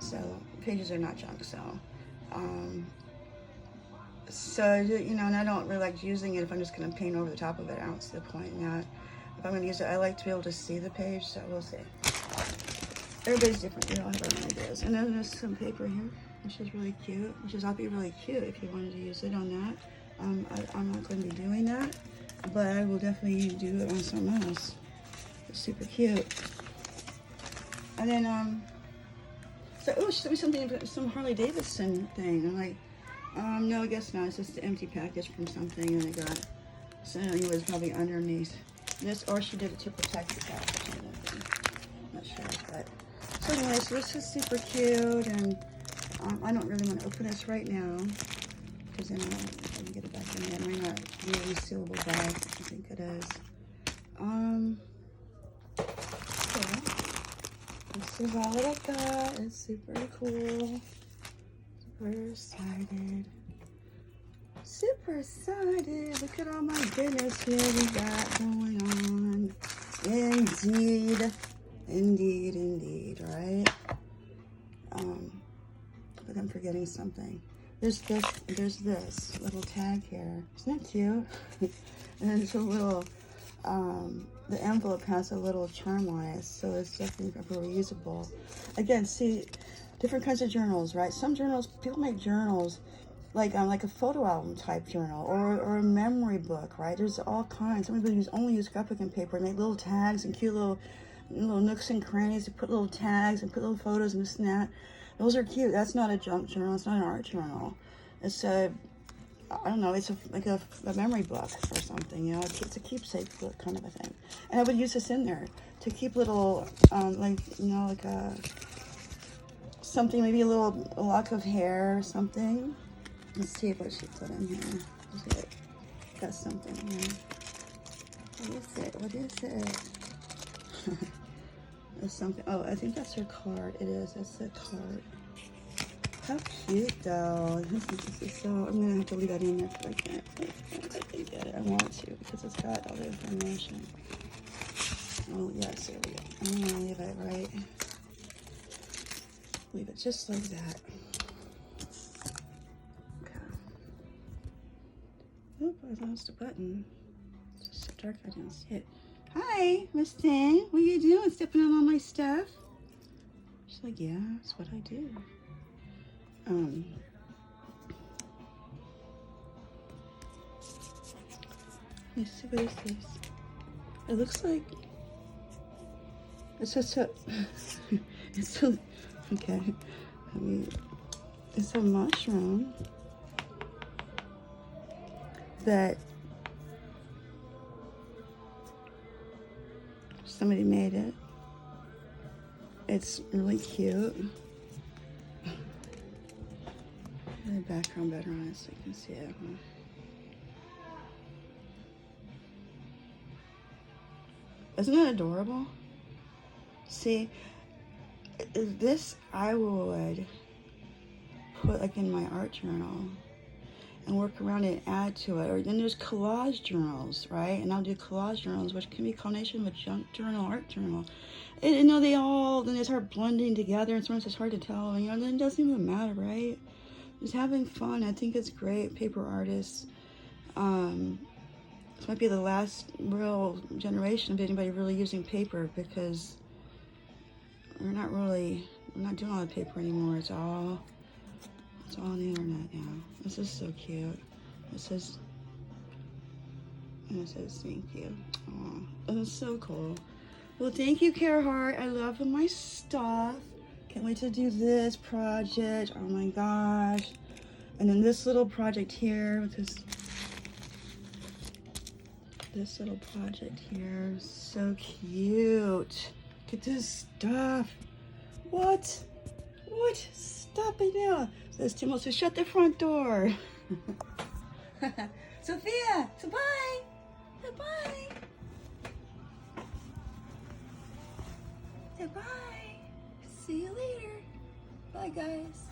So pages are not junk. So you know, and I don't really like using it if I'm just going to paint over the top of it. I don't see the point in that. If I'm going to use it, I like to be able to see the page. So we'll see. Everybody's different. We all have our own ideas. And then there's some paper here, which is really cute. Which is, I'll be really cute if you wanted to use it on that. I'm not going to be doing that, but I will definitely do it on something else. It's super cute. And then, so, oh, she sent me something, some Harley Davidson thing. I'm like, no, I guess not. It's just an empty package from something, and I got, so it was probably underneath this, or she did it to protect the package or something. I'm not sure, but, so anyway, so this is super cute, and I don't really want to open this right now, because then I can get it back in there. It might not be a resealable bag, I think it is. So, this is all I got. It's super cool. Super excited. Super excited. Look at all my goodness here we got going on. Indeed. Indeed, indeed, right? But I'm forgetting something. There's this little tag here. Isn't that cute? And there's a little, the envelope has a little charm on it, so it's definitely reusable. Again, see, different kinds of journals, right? Some journals, people make journals like a photo album type journal or a memory book, right? There's all kinds. Some people only use scrapbooking paper and make little tags and cute little nooks and crannies to put little tags and put little photos and this and that. Those are cute. That's not a junk journal. It's not an art journal. It's a, I don't know, it's like a memory book or something, you know. It's a keepsake book kind of a thing. And I would use this in there to keep little, like, you know, like a, something, maybe a lock of hair or something. Let's see what she put in here. Is it got something here? What is it? What is it? There's something. Oh, I think that's her card. It is. That's the card. How cute, though. This is so. I'm gonna have to leave that in there because I can't get it. I want to because it's got all the information. Oh yes, there we go. I'm gonna leave it right. Leave it just like that. Oop, I lost a button. It's so dark I didn't see it. Hi, Miss Thing. What are you doing? Stepping on all my stuff? She's like, yeah, that's what I do. Let's see, what is this? It looks like it's just a it's a, okay. I mean, it's a mushroom that somebody made it. It's really cute. The background better on it so you can see it. Isn't that adorable? See, this I would put like in my art journal and work around it and add to it. Or then there's collage journals, right? And I'll do collage journals, which can be a combination with junk journal, art journal. And you know, they all, then they start blending together and sometimes it's hard to tell. And, you know, then it doesn't even matter, right? Just having fun. I think it's great. Paper artists. This might be the last real generation of anybody really using paper because we're not doing all the paper anymore. It's all on the internet now. This is so cute. It says thank you. Aw, this is so cool. Well, thank you, Carahart. I love my stuff. Can't wait to do this project. Oh my gosh. And then this little project here with this little project here. So cute. Look at this stuff. What? Stop it now. Says Timo, so shut the front door. Sophia, so bye. Bye. Say bye. See you later. Bye, guys.